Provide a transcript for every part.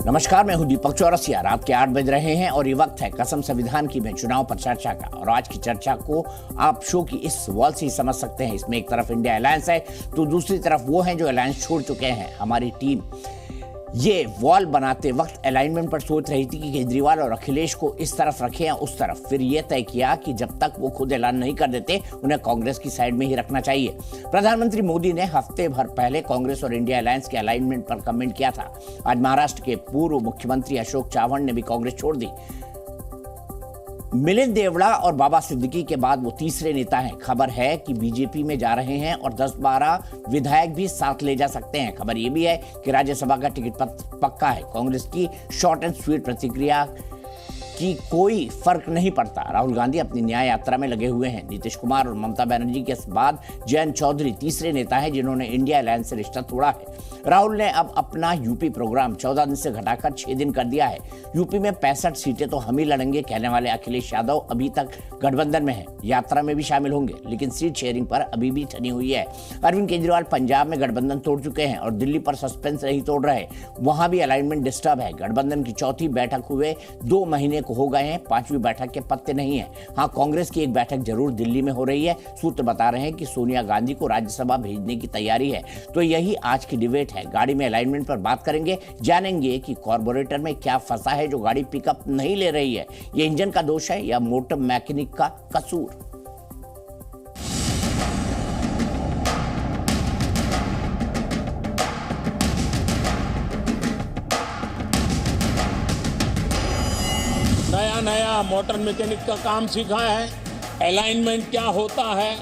नमस्कार, मैं हूं दीपक चौरसिया। रात के 8 बज रहे हैं और ये वक्त है कसम संविधान की में चुनाव पर चर्चा का। और आज की चर्चा को आप शो की इस वॉल से ही समझ सकते हैं। इसमें एक तरफ इंडिया अलायंस है तो दूसरी तरफ वो हैं जो अलायंस छोड़ चुके हैं। हमारी टीम ये वॉल बनाते वक्त अलाइनमेंट पर सोच रही थी कि केजरीवाल और अखिलेश को इस तरफ रखें या उस तरफ। फिर ये तय किया कि जब तक वो खुद ऐलान नहीं कर देते उन्हें कांग्रेस की साइड में ही रखना चाहिए। प्रधानमंत्री मोदी ने हफ्ते भर पहले कांग्रेस और इंडिया अलायंस के अलाइनमेंट पर कमेंट किया था। आज महाराष्ट्र के पूर्व मुख्यमंत्री अशोक चव्हाण ने भी कांग्रेस छोड़ दी। मिलिंद देवड़ा और बाबा सिद्दीकी के बाद वो तीसरे नेता हैं। खबर है कि बीजेपी में जा रहे हैं और 10-12 विधायक भी साथ ले जा सकते हैं। खबर ये भी है कि राज्यसभा का टिकट पक्का है। कांग्रेस की शॉर्ट एंड स्वीट प्रतिक्रिया कि कोई फर्क नहीं पड़ता। राहुल गांधी अपनी न्याय यात्रा में लगे हुए हैं। नीतीश कुमार और ममता बनर्जी के बाद जयंत चौधरी तीसरे नेता हैं जिन्होंने इंडिया अलायंस से रिश्ता तोड़ा है। राहुल ने अब अपना यूपी प्रोग्राम 14 दिन से घटाकर 6 दिन कर दिया है। यूपी में 65 सीटें तो हम ही लड़ेंगे कहने वाले अखिलेश यादव अभी तक गठबंधन में हैं। यात्रा में भी शामिल होंगे लेकिन सीट शेयरिंग पर अभी भी ठनी हुई है। अरविंद केजरीवाल पंजाब में गठबंधन तोड़ चुके हैं और दिल्ली पर सस्पेंस नहीं तोड़ रहे। वहां भी अलाइनमेंट डिस्टर्ब है। गठबंधन की चौथी बैठक हुए 2 महीने को हो गए हैं। 5वीं बैठक के पत्ते नहीं है। हाँ, कांग्रेस की एक बैठक जरूर दिल्ली में हो रही है। सूत्र बता रहे हैं कि सोनिया गांधी को राज्यसभा भेजने की तैयारी है। तो यही आज की डिबेट है। गाड़ी में अलाइनमेंट पर बात करेंगे, जानेंगे कि कॉर्पोरेटर में क्या फंसा है जो गाड़ी पिकअप नहीं ले रही है। ये इंजन का दोष है या मोटर मैकेनिक का कसूर। नया मोटर मैकेनिक का काम सीखा है। अलाइनमेंट क्या होता है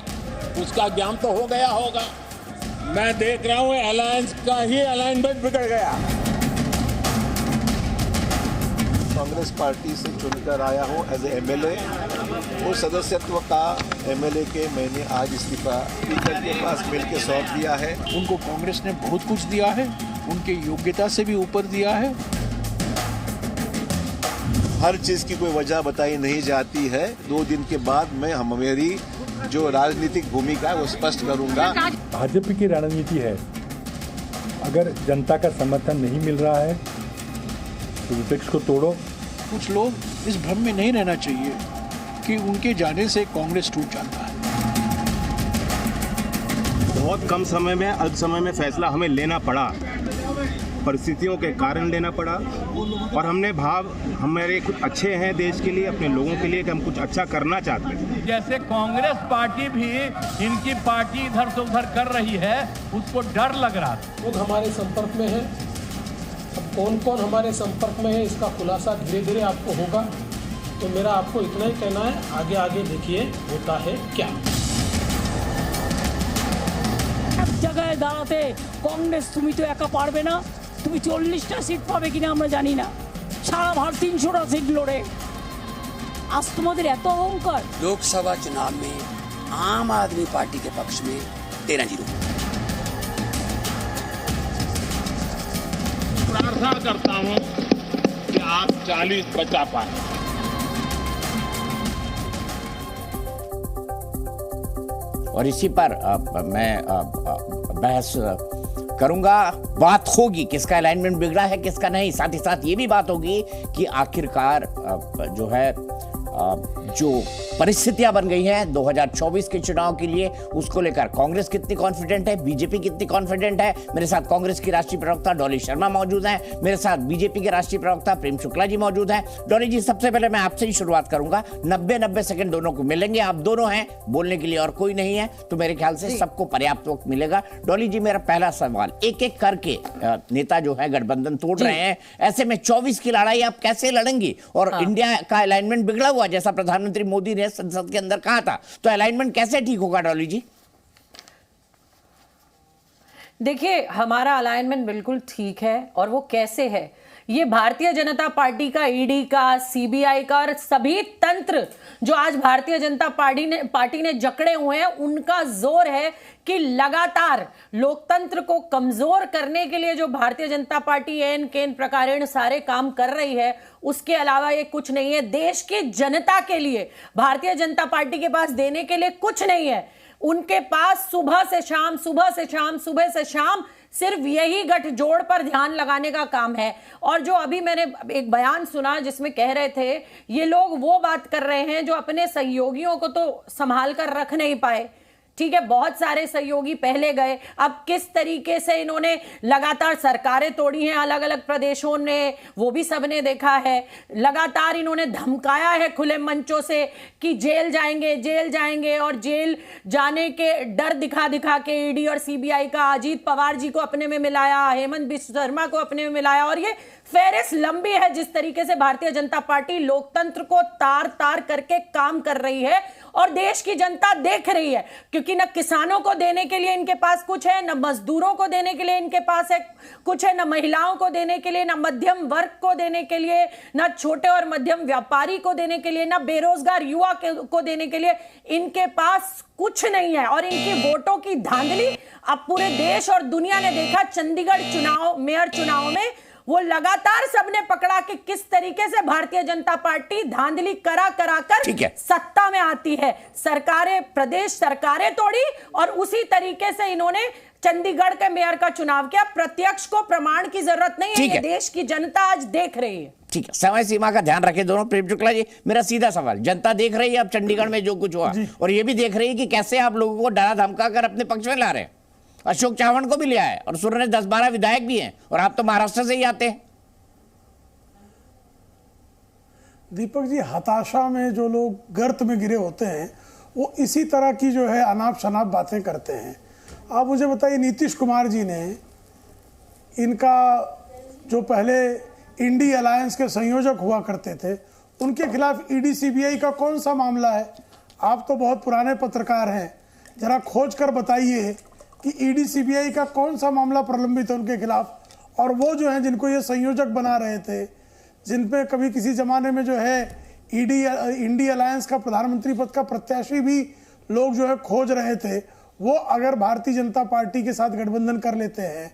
उसका ज्ञान तो हो गया होगा। मैं देख रहा हूं अलायंस का ही अलाइनमेंट बिगड़ गया। कांग्रेस पार्टी से चुनकर आया हूं एज ए एमएलए। उस सदस्यत्व का एमएलए के मैंने आज इस्तीफा स्पीकर के पास मिलकर सौंप दिया है। उनको कांग्रेस ने बहुत कुछ दिया है, उनके योग्यता से भी ऊपर दिया है। हर चीज की कोई वजह बताई नहीं जाती है। 2 दिन के बाद मैं मेरी जो राजनीतिक भूमिका है वो स्पष्ट करूंगा। भाजपा की रणनीति है, अगर जनता का समर्थन नहीं मिल रहा है तो विपक्ष को तोड़ो। कुछ लोग इस भ्रम में नहीं रहना चाहिए कि उनके जाने से कांग्रेस टूट जाता है। बहुत कम समय में, अल्प समय में फैसला हमें लेना पड़ा, परिस्थितियों के कारण लेना पड़ा। और हमारे कुछ अच्छे हैं देश के लिए, अपने लोगों के लिए कि हम कुछ अच्छा करना चाहते हैं। जैसे कांग्रेस पार्टी भी इनकी पार्टी इधर से उधर कर रही है, उसको डर लग रहा था। लोग हमारे संपर्क में है। अब कौन कौन हमारे संपर्क में है इसका खुलासा धीरे धीरे आपको होगा। तो मेरा आपको इतना ही कहना है, आगे आगे देखिए होता है क्या। এক জায়গায় দাঁড়াতে কংগ্রেস তুমি তো একা পারবে না। তুমি 40টা সিট পাবে কিনা আমরা জানি না। সারা ভারত 300টা সিট লড়ে आज तुम्हारे एत अहंकार। लोकसभा चुनाव में आम आदमी पार्टी के पक्ष में 13-0। प्रार्थना करता हूं कि आप 40 बचा पाए। और इसी पर मैं बहस करूंगा। बात होगी किसका अलाइनमेंट बिगड़ा है किसका नहीं। साथ ही साथ ये भी बात होगी कि आखिरकार जो है जो परिस्थितियां बन गई हैं 2024 के चुनाव के लिए, उसको लेकर कांग्रेस कितनी कॉन्फिडेंट है, बीजेपी कितनी कॉन्फिडेंट है। मेरे साथ कांग्रेस की राष्ट्रीय प्रवक्ता डॉली शर्मा मौजूद हैं। मेरे साथ बीजेपी के राष्ट्रीय प्रवक्ता प्रेम शुक्ला जी मौजूद हैं। डॉली जी, सबसे पहले मैं आपसे ही शुरुआत करूंगा। 90 सेकंड दोनों को मिलेंगे। आप दोनों हैं, बोलने के लिए और कोई नहीं है, तो मेरे ख्याल से सबको पर्याप्त वक्त मिलेगा। डॉली जी, मेरा पहला सवाल, एक एक करके नेता जो है गठबंधन तोड़ रहे हैं, ऐसे में 24 की लड़ाई आप कैसे लड़ेंगी? और इंडिया का अलाइनमेंट बिगड़ा हुआ जैसा प्रधानमंत्री मोदी ने संसद के अंदर कहा था, तो अलाइनमेंट कैसे ठीक होगा डॉली जी? देखिए, हमारा अलाइनमेंट बिल्कुल ठीक है। और वो कैसे है, ये भारतीय जनता पार्टी का, ईडी का, सीबीआई का और सभी तंत्र जो आज भारतीय जनता पार्टी ने जकड़े हुए हैं, उनका जोर है कि लगातार लोकतंत्र को कमजोर करने के लिए जो भारतीय जनता पार्टी एन केन प्रकारेण सारे काम कर रही है, उसके अलावा ये कुछ नहीं है। देश की जनता के लिए भारतीय जनता पार्टी के पास देने के लिए कुछ नहीं है। उनके पास सुबह से शाम, सुबह से शाम, सुबह से शाम सिर्फ यही गठजोड़ पर ध्यान लगाने का काम है। और जो अभी मैंने एक बयान सुना जिसमें कह रहे थे ये लोग वो बात कर रहे हैं जो अपने सहयोगियों को तो संभाल कर रख नहीं पाए। ठीक है, बहुत सारे सहयोगी पहले गए, अब किस तरीके से इन्होंने लगातार सरकारें तोड़ी हैं अलग अलग प्रदेशों ने, वो भी सबने देखा है। लगातार इन्होंने धमकाया है खुले मंचों से कि जेल जाएंगे, और जेल जाने के डर दिखा दिखा के ईडी और सीबीआई का अजीत पवार जी को अपने में मिलाया, हेमंत बिश्व शर्मा को अपने में मिलाया, और ये फेरिस लंबी है जिस तरीके से भारतीय जनता पार्टी लोकतंत्र को तार तार करके काम कर रही है। और देश की जनता देख रही है, क्योंकि न किसानों को देने के लिए इनके पास कुछ है, न मजदूरों को देने के लिए इनके पास है कुछ है, न महिलाओं को देने के लिए, न मध्यम वर्ग को देने के लिए, न छोटे और मध्यम व्यापारी को देने के लिए, न बेरोजगार युवा को देने के लिए इनके पास कुछ नहीं है। और इनकी वोटों की धांधली अब पूरे देश और दुनिया ने देखा। चंडीगढ़ चुनाव, मेयर चुनाव में वो लगातार सबने पकड़ा कि किस तरीके से भारतीय जनता पार्टी धांधली करा कर सत्ता में आती है। सरकारें, प्रदेश सरकारें तोड़ी और उसी तरीके से इन्होंने चंडीगढ़ के मेयर का चुनाव किया। प्रत्यक्ष को प्रमाण की जरूरत नहीं है, ये देश की जनता आज देख रही है। ठीक है, समय सीमा का ध्यान रखें दोनों। प्रेम शुक्ला जी, मेरा सीधा सवाल, जनता देख रही है अब चंडीगढ़ में जो कुछ हुआ, और ये भी देख रही है कि कैसे आप लोगों को डरा धमका कर अपने पक्ष में ला रहे हैं। अशोक चव्हाण को भी लिया है और सुर ने 10-12 विधायक भी हैं, और आप तो महाराष्ट्र से ही आते हैं। दीपक जी, हताशा में जो लोग गर्त में गिरे होते हैं वो इसी तरह की जो है अनाप शनाप बातें करते हैं। आप मुझे बताइए, नीतीश कुमार जी ने इनका जो पहले इंडी अलायंस के संयोजक हुआ करते थे उनके खिलाफ ईडी सीबीआई का कौन सा मामला है? आप तो बहुत पुराने पत्रकार हैं, जरा खोज कर बताइए कि ईडी सीबीआई का कौन सा मामला प्रलंबित है उनके खिलाफ। और वो जो है जिनको ये संयोजक बना रहे थे, जिन पे कभी किसी जमाने में जो है इंडी अलायंस का प्रधानमंत्री पद का प्रत्याशी भी लोग जो है खोज रहे थे, वो अगर भारतीय जनता पार्टी के साथ गठबंधन कर लेते हैं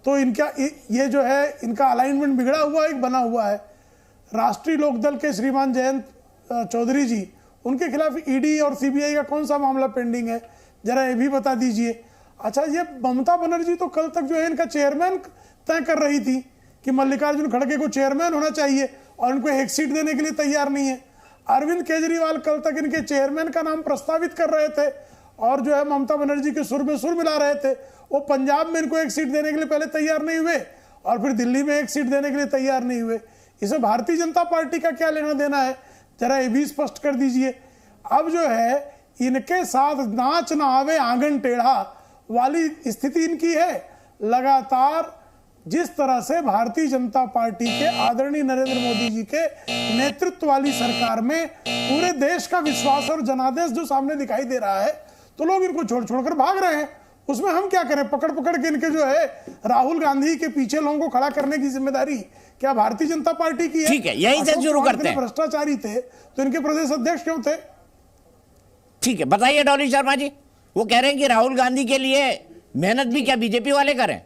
तो इनका ये जो है इनका अलाइनमेंट बिगड़ा हुआ एक बना हुआ है। राष्ट्रीय लोकदल के श्रीमान जयंत चौधरी जी, उनके खिलाफ ईडी और सीबीआई का कौन सा मामला पेंडिंग है, जरा ये भी बता दीजिए। अच्छा, ये ममता बनर्जी तो कल तक जो है इनका चेयरमैन तय कर रही थी कि मल्लिकार्जुन खड़गे को चेयरमैन होना चाहिए, और इनको एक सीट देने के लिए तैयार नहीं है। अरविंद केजरीवाल कल तक इनके चेयरमैन का नाम प्रस्तावित कर रहे थे और जो है ममता बनर्जी के सुर में सुर मिला रहे थे। वो पंजाब में इनको एक सीट देने के लिए पहले तैयार नहीं हुए और फिर दिल्ली में एक सीट देने के लिए तैयार नहीं हुए। इसे भारतीय जनता पार्टी का क्या लेना देना है, जरा ये भी स्पष्ट कर दीजिए। अब जो है इनके साथ नाच ना आवे आंगन टेढ़ा वाली स्थिति इनकी है। लगातार जिस तरह से भारतीय जनता पार्टी के आदरणीय नरेंद्र मोदी जी के नेतृत्व वाली सरकार में पूरे देश का विश्वास और जनादेश जो सामने दिखाई दे रहा है, तो लोग इनको छोड़ छोड़कर भाग रहे हैं। उसमें हम क्या करें? पकड़ पकड़ के इनके जो है राहुल गांधी के पीछे लोगों को खड़ा करने की जिम्मेदारी क्या भारतीय जनता पार्टी की है? ठीक है, यही से शुरू करते हैं। भ्रष्टाचारी थे तो इनके प्रदेश अध्यक्ष क्यों थे? ठीक है, बताइए डॉली शर्मा जी। वो कह रहे हैं कि राहुल गांधी के लिए मेहनत भी क्या बीजेपी वाले करें?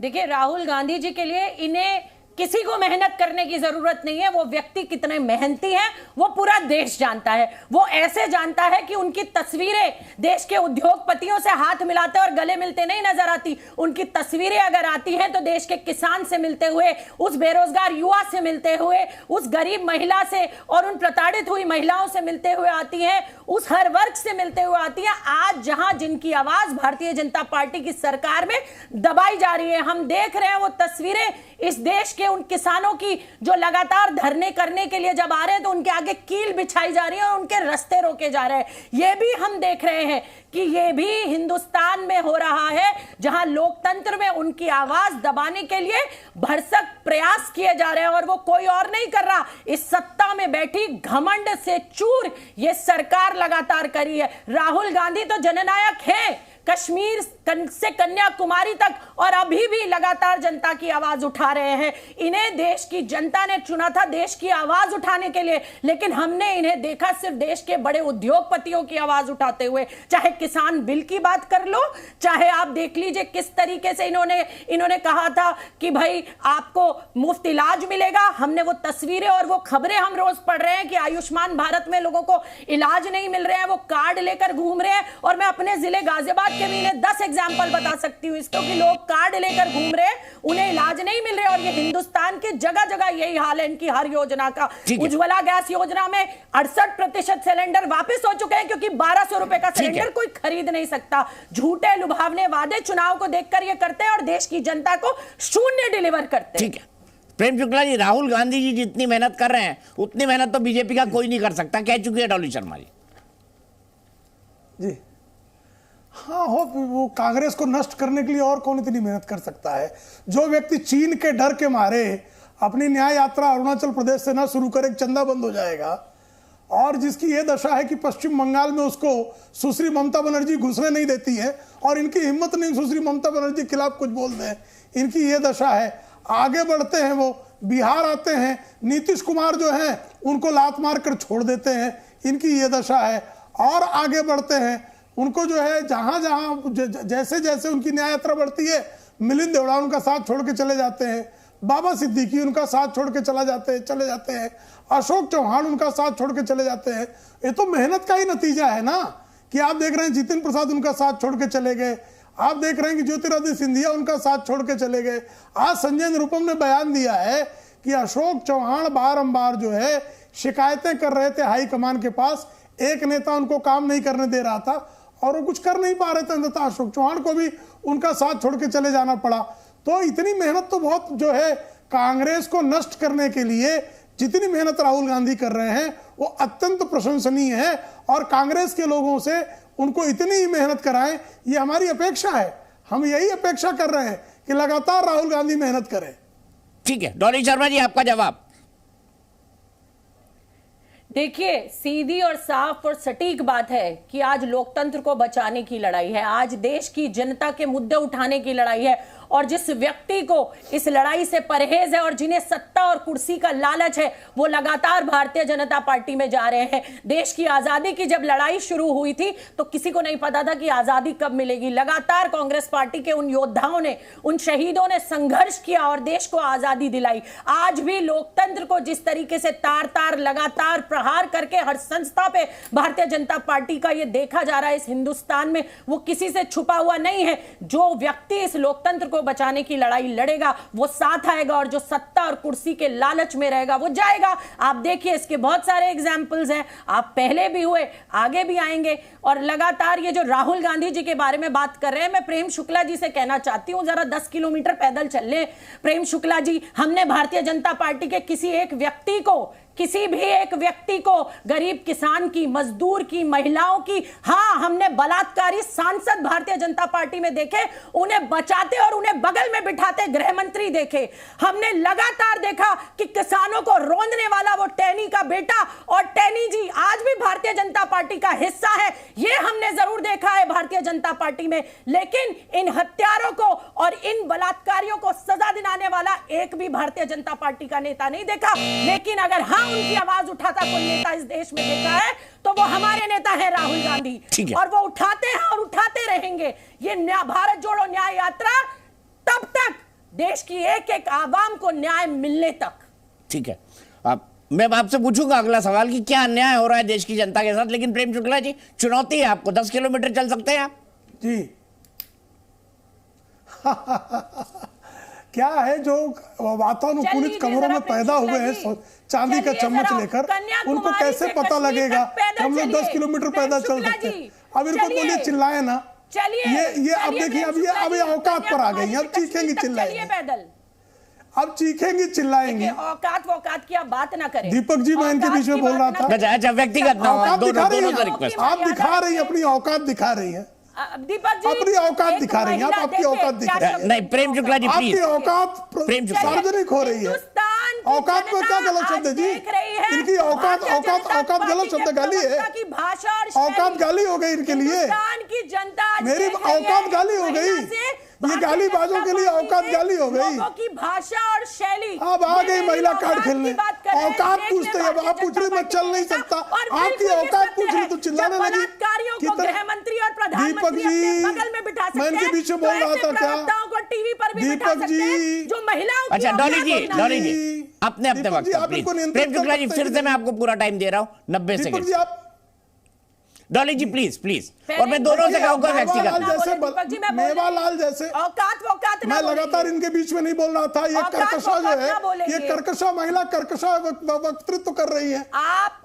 देखिए, राहुल गांधी जी के लिए इन्हें किसी को मेहनत करने की जरूरत नहीं है। वो व्यक्ति कितने मेहनती हैं वो पूरा देश जानता है। वो ऐसे जानता है कि उनकी तस्वीरें देश के उद्योगपतियों से हाथ मिलाते और गले मिलते नहीं नजर आती। उनकी तस्वीरें अगर आती हैं तो देश के किसान से मिलते हुए, उस बेरोजगार युवा से मिलते हुए, उस गरीब महिला से और उन प्रताड़ित हुई महिलाओं से मिलते हुए आती हैं, उस हर वर्ग से मिलते हुए आती हैं। आज जहां जिनकी आवाज भारतीय जनता पार्टी की सरकार में दबाई जा रही है, हम देख रहे हैं वो तस्वीरें इस देश के उन किसानों की जो लगातार धरने करने के लिए जब आ रहे हैं तो उनके आगे कील बिछाई जा रही है और उनके रास्ते रोके जा रहे हैं। ये भी हम देख रहे हैं कि ये भी हिंदुस्तान में हो रहा है, जहां लोकतंत्र में उनकी आवाज दबाने के लिए भरसक प्रयास किए जा रहे हैं, और वो कोई और नहीं कर रहा, इस सत्ता में बैठी घमंड से चूर ये सरकार लगातार करी है। राहुल गांधी तो जननायक है, कश्मीर से कन्याकुमारी तक, और अभी भी लगातार जनता की आवाज उठा रहे हैं। इन्हें देश की जनता ने चुना था देश की आवाज उठाने के लिए, लेकिन हमने इन्हें देखा सिर्फ देश के बड़े उद्योगपतियों की आवाज उठाते हुए। चाहे किसान बिल की बात कर लो, चाहे आप देख लीजिए किस तरीके से इन्होंने कहा था कि भाई आपको मुफ्त इलाज मिलेगा। हमने वो तस्वीरें और वो खबरें हम रोज पढ़ रहे हैं कि आयुष्मान भारत में लोगों को इलाज नहीं मिल रहे हैं, वो कार्ड लेकर घूम रहे हैं। और मैं अपने जिले गाजियाबाद के भी इन्हें 10 एग्जाम्पल बता सकती हूँ इसको कि लोग कार्ड लेकर घूम रहे, उन्हें इलाज नहीं मिल रहे। और ये हिंदुस्तान की जगह जगह यही हाल है इनकी हर योजना का। उज्ज्वला गैस योजना में 68% सिलेंडर वापस हो चुके हैं क्योंकि 1200 रुपए का सिलेंडर कोई खरीद नहीं सकता। झूठे लुभावने वादे चुनाव को देखकर ये करते हैं और देश की जनता को शून्य डिलीवर करते हैं। ठीक है प्रेम शुक्ला जी, राहुल गांधी जी जितनी मेहनत कर रहे हैं उतनी मेहनत तो बीजेपी का कोई नहीं कर सकता, कह चुकी है डॉली शर्मा जी। हाँ हो, वो कांग्रेस को नष्ट करने के लिए और कौन इतनी मेहनत कर सकता है? जो व्यक्ति चीन के डर के मारे अपनी न्याय यात्रा अरुणाचल प्रदेश से ना शुरू करे, चंदा बंद हो जाएगा, और जिसकी ये दशा है कि पश्चिम बंगाल में उसको सुश्री ममता बनर्जी घुसने नहीं देती है और इनकी हिम्मत नहीं सुश्री ममता बनर्जी के खिलाफ कुछ बोल दें, इनकी ये दशा है। आगे बढ़ते हैं, वो बिहार आते हैं, नीतीश कुमार जो हैं उनको लात मार कर छोड़ देते हैं, इनकी ये दशा है। और आगे बढ़ते हैं, उनको जो है जहां जहां जैसे जैसे उनकी न्याय यात्रा बढ़ती है, मिलिंद देवड़ा उनका साथ छोड़ के चले जाते हैं, बाबा सिद्दीकी उनका साथ छोड़ के चले जाते हैं, अशोक चौहान उनका साथ छोड़ के चले जाते हैं। ये तो मेहनत का ही नतीजा है ना, कि आप देख रहे हैं जितिन प्रसाद उनका साथ छोड़ के चले गए, आप देख रहे हैं कि ज्योतिरादित्य सिंधिया उनका साथ छोड़ के चले गए। आज संजय निरुपम ने बयान दिया है कि अशोक चौहान बारंबार जो है शिकायतें कर रहे थे हाईकमान के पास, एक नेता उनको काम नहीं करने दे रहा था और वो कुछ कर नहीं पा रहे थे, अंततः अशोक चौहान को भी उनका साथ छोड़ के चले जाना पड़ा। तो इतनी मेहनत तो बहुत जो है कांग्रेस को नष्ट करने के लिए जितनी मेहनत राहुल गांधी कर रहे हैं वो अत्यंत प्रशंसनीय है, और कांग्रेस के लोगों से उनको इतनी ही मेहनत कराएं, ये हमारी अपेक्षा है। हम यही अपेक्षा कर रहे हैं कि लगातार राहुल गांधी मेहनत करें। ठीक है डॉली शर्मा जी, आपका जवाब। देखिए, सीधी और साफ और सटीक बात है कि आज लोकतंत्र को बचाने की लड़ाई है, आज देश की जनता के मुद्दे उठाने की लड़ाई है, और जिस व्यक्ति को इस लड़ाई से परहेज है और जिन्हें सत्ता और कुर्सी का लालच है, वो लगातार भारतीय जनता पार्टी में जा रहे हैं। देश की आजादी की जब लड़ाई शुरू हुई थी तो किसी को नहीं पता था कि आजादी कब मिलेगी। लगातार कांग्रेस पार्टी के उन योद्धाओं ने, उन शहीदों ने संघर्ष किया और देश को आजादी दिलाई। आज भी लोकतंत्र को जिस तरीके से तार तार लगातार प्रहार करके हर संस्था पे भारतीय जनता पार्टी का ये देखा जा रहा है इस हिंदुस्तान में, वो किसी से छुपा हुआ नहीं है। जो व्यक्ति इस लोकतंत्र को बचाने की लड़ाई लड़ेगा वो साथ आएगा, और जो सत्ता और कुर्सी के लालच में रहेगा वो जाएगा। आप देखिए, इसके बहुत सारे एग्जाम्पल्स हैं, आप पहले भी हुए, आगे भी आएंगे। और लगातार ये जो राहुल गांधी जी के बारे में बात कर रहे हैं, मैं प्रेम शुक्ला जी से कहना चाहती हूं, जरा 10 किलोमीटर पैदल चल ले। प्रेम शुक्ला जी, हमने भारतीय जनता पार्टी के किसी एक व्यक्ति को, गरीब किसान की, मजदूर की, महिलाओं की, हाँ हमने बलात्कारी सांसद भारतीय जनता पार्टी में देखे, उन्हें बचाते और उन्हें बगल में बिठाते गृह मंत्री देखे। हमने लगातार देखा कि किसानों को रोंदने वाला वो टैनी का बेटा, और टैनी जी आज भी भारतीय जनता पार्टी का हिस्सा है, ये हमने जरूर देखा है भारतीय जनता पार्टी में। लेकिन इन हत्यारों को और इन बलात्कारियों को सजा दिलाने वाला एक भी भारतीय जनता पार्टी का नेता नहीं देखा। लेकिन अगर हाँ उनकी आवाज उठाता कोई नेता इस देश में देखा है तो वो हमारे नेता है राहुल गांधी, और वो उठाते हैं और उठाते रहेंगे। ये भारत जोड़ो न्याय यात्रा तब तक, देश की एक एक आवाम को न्याय मिलने तक। ठीक है, अब मैं आपसे पूछूंगा अगला सवाल कि क्या अन्याय हो रहा है देश की जनता के साथ, लेकिन प्रेम शुक्ला जी चुनौती है आपको, 10 किलोमीटर चल सकते हैं आप जी। क्या है, जो वातानुकूलित कमरों में पैदा हुए हैं चांदी का चम्मच लेकर, उनको कैसे पता लगेगा हम लोग 10 किलोमीटर पैदल चल सकते हैं? अब इनको बोलिए चिल्लाए ना, ये अब देखिए, अब ये औकात पर आ गई, अब चीखेंगी चिल्लाएंगी, अब चीखेंगी चिल्लाएंगी। औकात की आप बात ना करें। दीपक जी, मैं इनके बीच में बोल रहा था, अच्छा व्यक्तिगत आप दिखा रही है, अपनी औकात दिखा रही है, दीपक जी अपनी औकात दिखा रही हैं आप, आपकी औकात दिखा रही है। नहीं प्रेम शुक्ला जी, आपकी औकात सार्वजनिक हो रही है। औकात में क्या गलत शब्द है जी? इनकी औकात गलत शब्द गाली है, औकात गाली हो गई इनके लिए, मेरी औकात गाली हो गई, ये गाली बाजों के लिए औकात गाली हो गई। की भाषा और शैली, अब आ गई महिला कार्ड खेलने, औकात पूछते हैं, आप पूछ रहे मैं चल नहीं सकता, आपकी औकात पूछ रही तो चिल्लाने लगी। गृहमंत्री और दीपक जी, मैं इनके बीच में बोल रहा था क्या? टीवी पर भी दीपक जी, जो महिलाओं, अच्छा डॉली जी अपने वक्त, प्रेम शुक्ला जी फिर से मैं आपको पूरा टाइम दे रहा हूँ, 90 second. Dolly ji please please, और मैं दोनों से कहूंगा व्यक्तिगत। मेवालाल जैसे मैं लगातार इनके बीच में नहीं बोल रहा था। ये कर्कशा जो है, ये कर्कशा महिला कर्कशा वक्तृत्व कर रही है। आप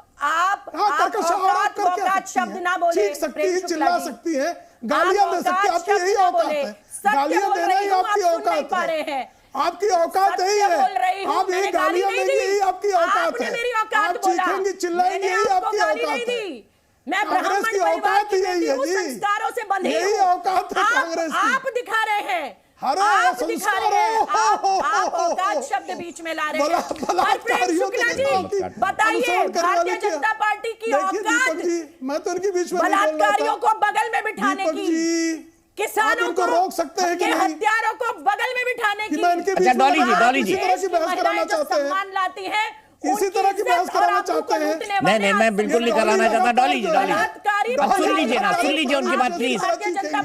शब्द ना बोले, चीख सकती है, चिल्ला सकती है, गालियां दे सकती है, आपकी यही औकात है। गालियां देना ही आपकी औकात है, आपकी औकात यही है। आप यही गालियां देंगे, यही आपकी औकात है। आप चीखेंगी चिल्लाएंगे, यही आपकी औकात है। मैं कांग्रेस की औकात यही है जी, संस्कारों से बंधी यही औकात है कांग्रेस की। आप दिखा रहे हैं, आप दिखा रहे हैं, आप औकात शब्द बीच में ला रहे हैं। और प्रेम शुक्ला जी बताइए, भारतीय जनता पार्टी की औकात मैं तो इनके बीच में बलात्कारियों को बगल में बिठाने की, किसानों को रोक सकते हैं कि नहीं, हत्यारों को बगल में बिठाने की। अच्छा डॉली जी सम्मान लाती है, इसी तरह की बहस कराना चाहते हैं। नहीं मैं बिल्कुल नहीं कराना चाहता। डॉली जी सुन लीजिए उनकी बात प्लीज।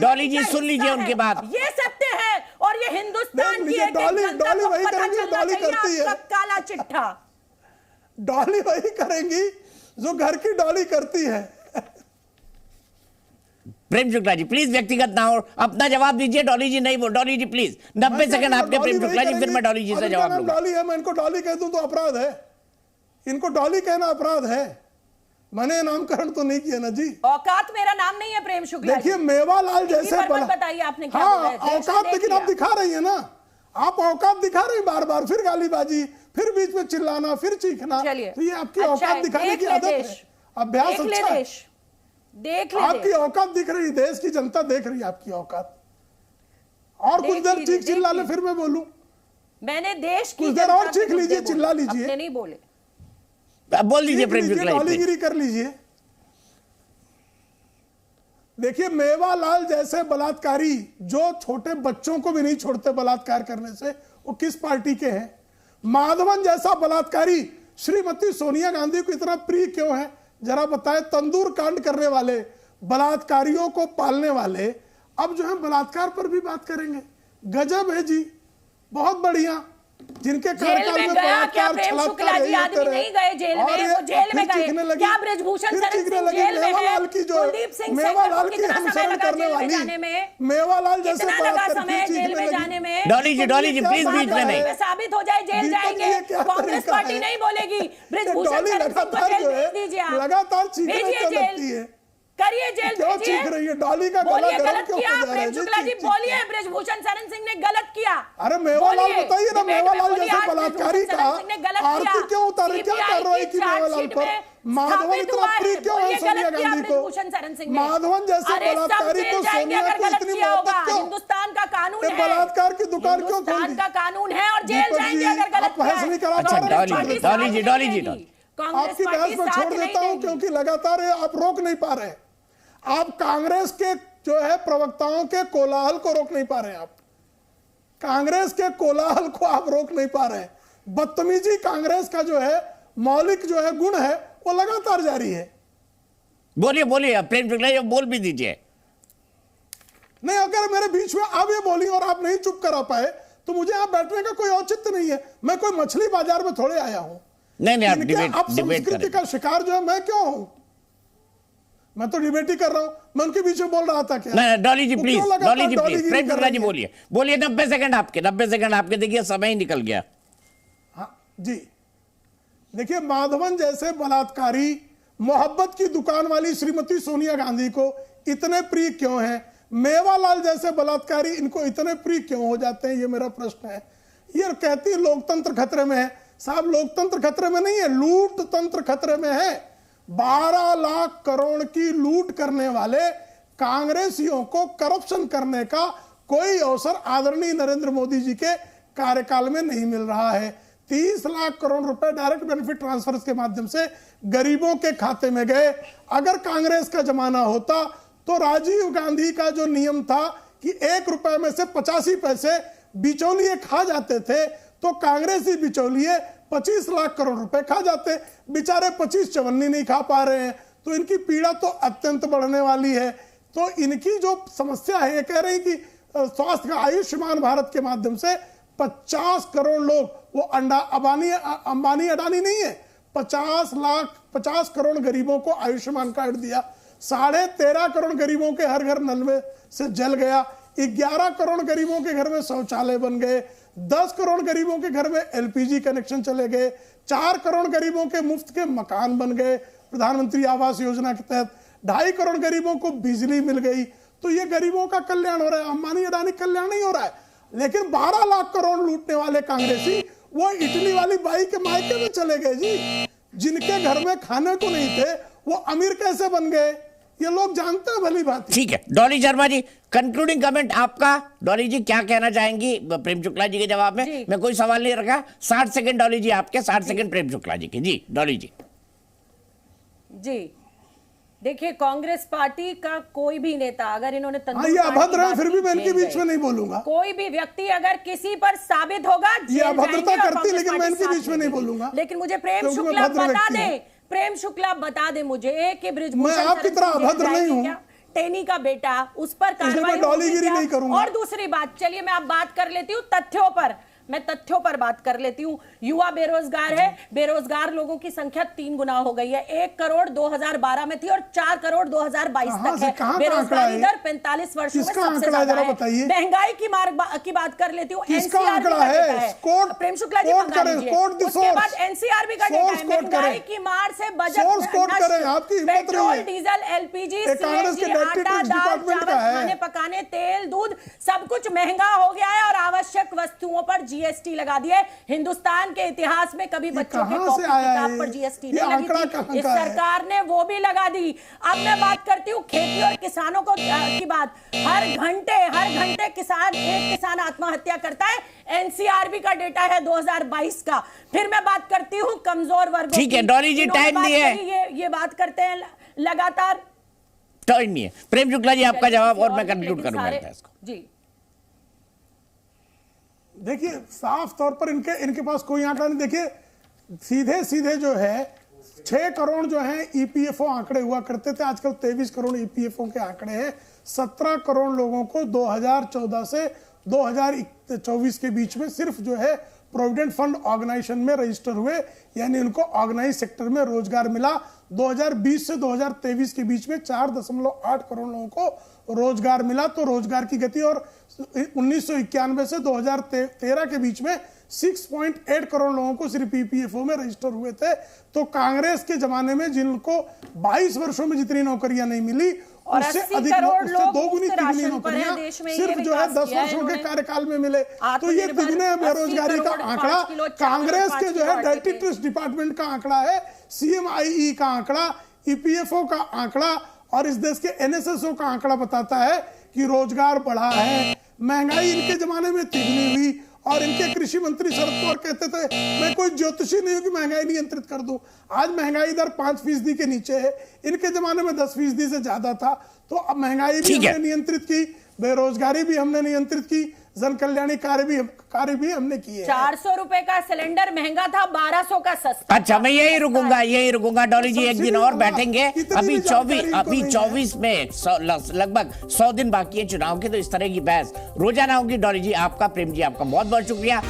डॉली जी सुन लीजिए उनकी बात। ये सत्य है और ये हिंदुस्तान की डॉली वही करेंगी, डॉली करती है काला चिट्ठा। डॉली वही करेंगी जो घर की डॉली करती है। प्रेम शुक्ला जी प्लीज व्यक्तिगत ना हो, अपना जवाब दीजिए। डॉली जी नहीं, वो डॉली जी प्लीज 90 सेकंड आपके। प्रेम शुक्ला जी फिर मैं डॉली जी से जवाब लूंगा। डॉली है, मैं इनको डॉली कह दूं तो अपराध है, इनको डॉली कहना अपराध है। मैंने नामकरण तो नहीं किया ना जी। औकात मेरा नाम नहीं है प्रेम शुक्ला। देखिए मेवालाल जैसे बताइए आपने क्या बोला है? औकात लेकिन आप दिखा रही है ना, आप औकात दिखा रही बार बार, फिर गालीबाजी, फिर बीच में चिल्लाना, फिर चीखना। तो ये आपकी औकात दिखाने की आदत है, अभ्यास अच्छा है। देख ले आपकी औकात दिख रही, देश की जनता देख रही है आपकी औकात। और कुछ देर चीख चिल्ला ले, फिर मैं बोलूं। मैंने देश की कुछ देर और चीख लीजिए, चिल्ला लीजिए, नहीं बोले, बोल लीजिए प्रेम शुक्ला जी, डॉलीगिरी कर लीजिए। देखिए मेवालाल जैसे बलात्कारी जो छोटे बच्चों को भी नहीं छोड़ते बलात्कार करने से, वो किस पार्टी के हैं? माधवन जैसा बलात्कारी श्रीमती सोनिया गांधी को इतना प्रिय क्यों है? जरा बताएं। तंदूर कांड करने वाले, बलात्कारियों को पालने वाले, अब जो है बलात्कार पर भी बात करेंगे। गजब है जी, बहुत बढ़िया। जिनके कार्यकाल में क्या प्रेम शुक्ला जी आदमी नहीं गए जेल में? वो जेल में गए क्या? ब्रजभूषण शरण सिंह जेल में है, कुलदीप सिंह मेवालाल की अनुसरण करने वाली मेवालाल जैसे समय जेल में जाने में। डॉली जी प्लीज बीच में नहीं। साबित हो जाए जेल जाएंगे, कांग्रेस पार्टी नहीं बोलेगी। ब्रजभूषण शरण सिंह को जेल भेज दीजिए, लगातार चीखने लगती है, करिए जेल भेजिए। चीख रही है डॉली का गला गलत किया प्रेम शुक्ला जी, बोलिए ब्रजभूषण शरण सिंह ने गलत किया। अरे मेवालाल बताइए ना, मेवालाल जैसे बलात्कारी का आरती क्यों उतारे? क्या कार्रवाई की मेवालाल पर? माधवन इतना प्रिय क्यों है सोनिया गांधी को? माधवन जैसे बलात्कारी को सोनिया को इतनी मोहब्बत क्यों? हिंदुस्तान का कानून है, बलात्कार की दुकान क्यों खोल दी? का कानून है और जेल जाएंगे अगर गलत किया। बहस नहीं करा। डॉली जी आपकी बहस में छोड़ देता हूं क्योंकि लगातार आप रोक नहीं पा रहे। आप कांग्रेस के जो है प्रवक्ताओं के कोलाहल को रोक नहीं पा रहे हैं। आप कांग्रेस के कोलाहल को आप रोक नहीं पा रहे हैं। बदतमीजी कांग्रेस का जो है मौलिक जो है गुण है, वो लगातार जारी है। बोलिए प्रेम शुक्ला, बोल भी दीजिए। नहीं, अगर मेरे बीच में आप ये बोली और आप नहीं चुप करा पाए तो मुझे यहाँ बैठने का कोई औचित्य नहीं है। मैं कोई मछली बाजार में थोड़े आया हूं। नहीं आप संस्कृति का शिकार जो है मैं क्यों हूं? मैं तो डिबेट ही कर रहा हूं। मैं उनके बीच में बोल रहा था क्या? नहीं डॉली जी प्लीज, प्रेम शुक्ला जी बोलिए 90 सेकंड आपके। देखिए समय ही निकल गया। हाँ जी, देखिए माधवन जैसे बलात्कारी मोहब्बत की दुकान वाली श्रीमती सोनिया गांधी को इतने प्रिय क्यों हैं? मेवालाल जैसे बलात्कारी इनको इतने प्रिय क्यों हो जाते हैं? ये मेरा प्रश्न है। ये कहती है लोकतंत्र खतरे में है। साहब लोकतंत्र खतरे में नहीं है, लूट तंत्र खतरे में है। 12 लाख करोड़ की लूट करने वाले कांग्रेसियों को करप्शन करने का कोई अवसर आदरणीय नरेंद्र मोदी जी के कार्यकाल में नहीं मिल रहा है। 30 लाख करोड़ रुपए डायरेक्ट बेनिफिट ट्रांसफर के माध्यम से गरीबों के खाते में गए। अगर कांग्रेस का जमाना होता तो राजीव गांधी का जो नियम था कि 1 रुपए में से 85 पैसे बिचौलिए खा जाते थे, तो कांग्रेसी बिचौलिए 25 लाख करोड़ रुपए खा जाते। बेचारे 25 चवन्नी नहीं खा पा रहे हैं, तो इनकी पीड़ा तो अत्यंत बढ़ने वाली है। तो इनकी जो समस्या है, ये कह रही कि स्वास्थ्य का आयुष्मान भारत के माध्यम से 50 करोड़ लोग, वो अंबानी अडानी नहीं है, 50 करोड़ गरीबों को आयुष्मान कार्ड दिया। 13.5 करोड़ गरीबों के हर घर नल में से जल गया, 11 करोड़ गरीबों के घर में शौचालय बन गए, 10 करोड़ गरीबों के घर में एलपीजी कनेक्शन चले गए, 4 करोड़ गरीबों के मुफ्त के मकान बन गए प्रधानमंत्री आवास योजना के तहत, 2.5 करोड़ गरीबों को बिजली मिल गई। तो ये गरीबों का कल्याण हो रहा है, अंबानी अडानी कल्याण नहीं हो रहा है। लेकिन 12 लाख करोड़ लूटने वाले कांग्रेसी वो इटली वाली बाई के मायके में चले गए जी। जिनके घर में खाने को नहीं थे वो अमीर कैसे बन गए, ये लोग जानते हैं भली बात। ठीक है, डॉली शर्मा जी, कंक्लूडिंग कमेंट आपका। डॉली जी क्या कहना चाहेंगी प्रेम शुक्ला जी के जवाब में? मैं कोई सवाल नहीं रखा, 60 सेकंड डॉली जी आपके, 60 सेकंड प्रेम शुक्ला जी के। जी डॉली जी। जी देखिए, कांग्रेस पार्टी का कोई भी नेता अगर इन्होंने ये अभद्र है, फिर भी मैं इनके बीच में नहीं बोलूंगा। कोई भी व्यक्ति अगर किसी पर साबित होगा, ये अभद्रता करती, लेकिन मैं इनके बीच में नहीं बोलूंगा। लेकिन मुझे प्रेम शुक्ला बता दे, प्रेम शुक्ला बता दे मुझे कि मैं आपकी तरह अभद्र नहीं हूँ। टेनी का बेटा, उस पर कार्रवाई डॉलीगिरी नहीं करूंगा। और दूसरी बात, चलिए मैं अब बात कर लेती हूँ तथ्यों पर, मैं तथ्यों पर बात कर लेती हूँ। युवा बेरोजगार है, बेरोजगार लोगों की संख्या 3 गुना हो गई है। 1 करोड़ 2012 में थी और 4 करोड़ 2022 तक है। बेरोजगारी दर 45 वर्षों में सबसे ज्यादा है। महंगाई की बात कर लेती हूँ। एनसीआर है, प्रेम शुक्ला जी बता दीजिए। उसके बाद एनसीआर भी का डेटा है। महंगाई की मार से budget, petrol, diesel, LPG, CNG, आटा, दाल, चावल, खाने पकाने, तेल, दूध, सब कुछ महंगा हो गया है और आवश्यक वस्तुओं पर जीएसटी लगा दिया है। हिंदुस्तान के इतिहास में कभी बच्चों के कॉपी किताब पर जीएसटी नहीं लगी थी, इस सरकार ने वो भी लगा दी। अब मैं बात करती हूँ खेती और किसानों की बात। हर घंटे किसान, एक किसान आत्महत्या करता है। एनसीआरबी का डेटा है 2022 का। फिर मैं बात करती हूँ कमजोर वर्गों। ठीक है डॉली जी, टाइम नहीं है, ये बात करते हैं लगातार, टाइम नहीं है। प्रेम शुक्ला जी आपका जवाब और मैं कंक्लूड करूंगा इसको। जी देखिए, साफ तौर पर इनके पास कोई आंकड़ा नहीं। देखिए, सीधे जो है 6 करोड़ जो है ईपीएफओ आंकड़े हुआ करते थे, आजकल 23 करोड़ ईपीएफओ के आंकड़े हैं। 17 करोड़ लोगों को 2014 से 2024 के बीच में सिर्फ जो है प्रोविडेंट फंड ऑर्गेनाइजेशन में रजिस्टर हुए, यानी उनको ऑर्गेनाइज सेक्टर में रोजगार मिला। 2020 से 2023 के बीच में 4.8 करोड़ लोगों को रोजगार मिला। तो रोजगार की गति, और 1991 से 2013 के बीच में 6.8 करोड़ लोगों को सिर्फ ईपीएफओ में रजिस्टर हुए थे। तो कांग्रेस के जमाने में जिनको 22 वर्षों में जितनी नौकरियां नहीं मिली, उससे अधिक, उससे 2 गुनी 3 गुनी नौकरियां सिर्फ जो है 10 वर्षों के कार्यकाल में मिले। तो ये तिगुने बेरोजगारी का आंकड़ा कांग्रेस के जो है डायरेक्ट टैक्स डिपार्टमेंट का आंकड़ा है, सीएमआईई का आंकड़ा, ईपीएफओ का आंकड़ा और इस देश के एनएसएसओ का आंकड़ा बताता है कि रोजगार बढ़ा है। महंगाई इनके जमाने में तिगुनी हुई और इनके कृषि मंत्री शरद पवार कहते थे मैं कोई ज्योतिषी नहीं हूं कि महंगाई नियंत्रित कर दूं। आज महंगाई दर 5% के नीचे है, इनके जमाने में 10% से ज्यादा था। तो अब महंगाई भी हमने नियंत्रित की, बेरोजगारी भी हमने नियंत्रित की, जन कल्याणी कार्य भी हमने किए। 400 रुपए का सिलेंडर महंगा था, 1200 का सस्ता। अच्छा, मैं यही रुकूंगा डॉली जी, एक दिन और बैठेंगे। अभी 24 में लगभग 100 दिन बाकी है चुनाव के, तो इस तरह की बहस रोजाना होगी। डॉली जी आपका, प्रेम जी आपका बहुत बहुत शुक्रिया।